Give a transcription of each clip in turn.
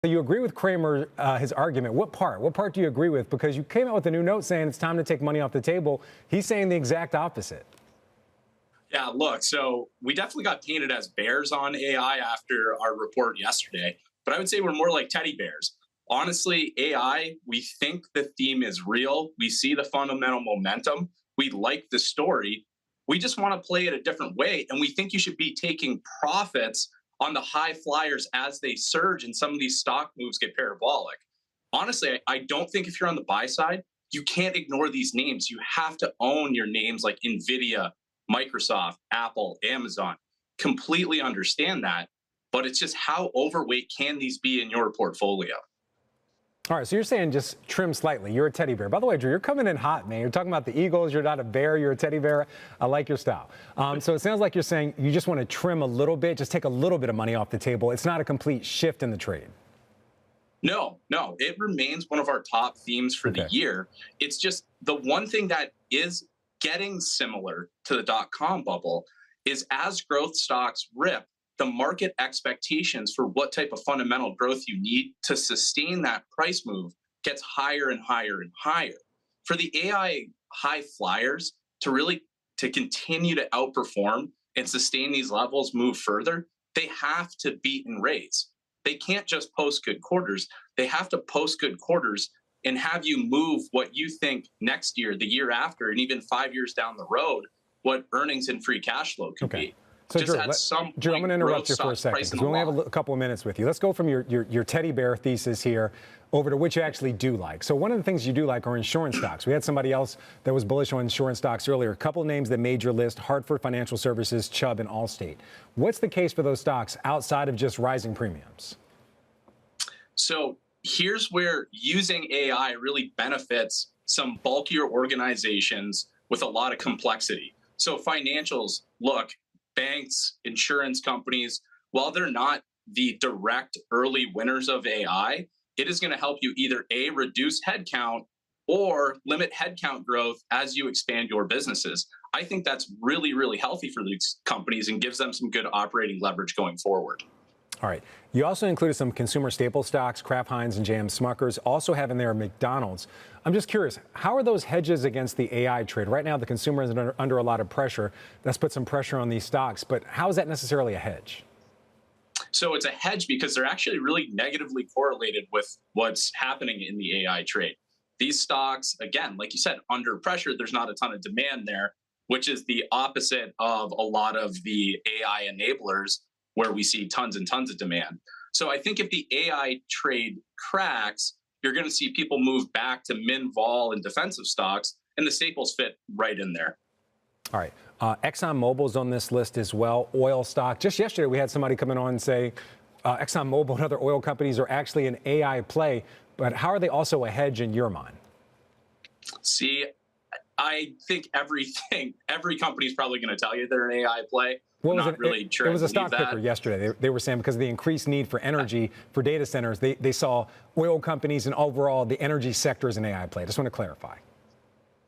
So you agree with Kramer, his argument. What part? What part do you agree with? Because you came out with a new note saying it's time to take money off the table. He's saying the exact opposite. Yeah, look, so we definitely got painted as bears on AI after our report yesterday, but I would say we're more like teddy bears. Honestly, AI, we think the theme is real. We see the fundamental momentum. We like the story. We just want to play it a different way. And we think you should be taking profits on the high flyers as they surge and some of these stock moves get parabolic. Honestly, I don't think if you're on the buy side, you can't ignore these names. You have to own your names like NVIDIA, Microsoft, Apple, Amazon. Completely understand that. But it's just how overweight can these be in your portfolio? All right, so you're saying just trim slightly. You're a teddy bear. By the way, Drew, you're coming in hot, man. You're talking about the Eagles. You're not a bear. You're a teddy bear. I like your style. So it sounds like you're saying you just want to trim a little bit, just take a little bit of money off the table. It's not a complete shift in the trade. No, it remains one of our top themes for the year. It's just the one thing that is getting similar to the dot-com bubble is as growth stocks rip, the market expectations for what type of fundamental growth you need to sustain that price move gets higher and higher and higher. For the AI high flyers to continue to outperform and sustain these levels, move further, they have to beat and raise. They can't just post good quarters. They have to post good quarters and have you move what you think next year, the year after, and even 5 years down the road, what earnings and free cash flow could be. So Drew, I'm going to interrupt you for a second because we only have a couple of minutes with you. Let's go from your teddy bear thesis here over to what you actually do like. So one of the things you do like are insurance stocks. We had somebody else that was bullish on insurance stocks earlier. A couple of names that made your list: Hartford Financial Services, Chubb, and Allstate. What's the case for those stocks outside of just rising premiums? So here's where using AI really benefits some bulkier organizations with a lot of complexity. So financials, look, banks, insurance companies, while they're not the direct early winners of AI, it is going to help you either A, reduce headcount or limit headcount growth as you expand your businesses. I think that's really, really healthy for these companies and gives them some good operating leverage going forward. All right. You also included some consumer staple stocks, Kraft Heinz and J.M. Smuckers, also have in there McDonald's. I'm just curious, how are those hedges against the AI trade? Right now, the consumer is under a lot of pressure. That's put some pressure on these stocks, but how is that necessarily a hedge? So it's a hedge because they're actually really negatively correlated with what's happening in the AI trade. These stocks, again, like you said, under pressure, there's not a ton of demand there, which is the opposite of a lot of the AI enablers where we see tons and tons of demand. So I think if the AI trade cracks, you're going to see people move back to min-vol and defensive stocks, and the staples fit right in there. All right. ExxonMobil's on this list as well, oil stock. Just yesterday, we had somebody come in on and say ExxonMobil and other oil companies are actually an AI play, but how are they also a hedge in your mind? See, I think every company is probably going to tell you they're an AI play. It was a stock picker yesterday. They were saying because of the increased need for energy for data centers, they saw oil companies and overall the energy sector as an AI play. I just want to clarify.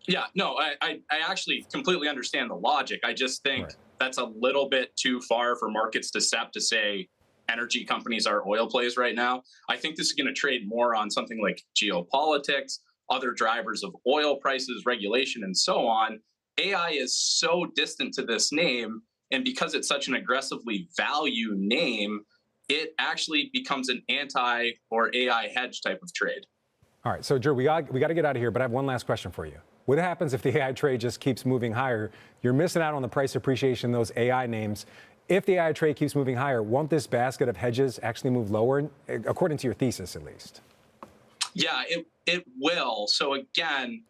Yeah, no, I actually completely understand the logic. I just think that's a little bit too far for markets to step to say energy companies are oil plays right now. I think this is going to trade more on something like geopolitics, other drivers of oil prices, regulation, and so on. AI is so distant to this name. And because it's such an aggressively value name, it actually becomes an anti or AI hedge type of trade. All right. So, Drew, we got to get out of here. But I have one last question for you. What happens if the AI trade just keeps moving higher? You're missing out on the price appreciation in those AI names. If the AI trade keeps moving higher, won't this basket of hedges actually move lower, according to your thesis, at least? Yeah, it will. So, again,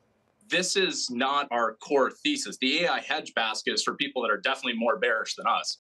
this is not our core thesis. The AI hedge basket is for people that are definitely more bearish than us.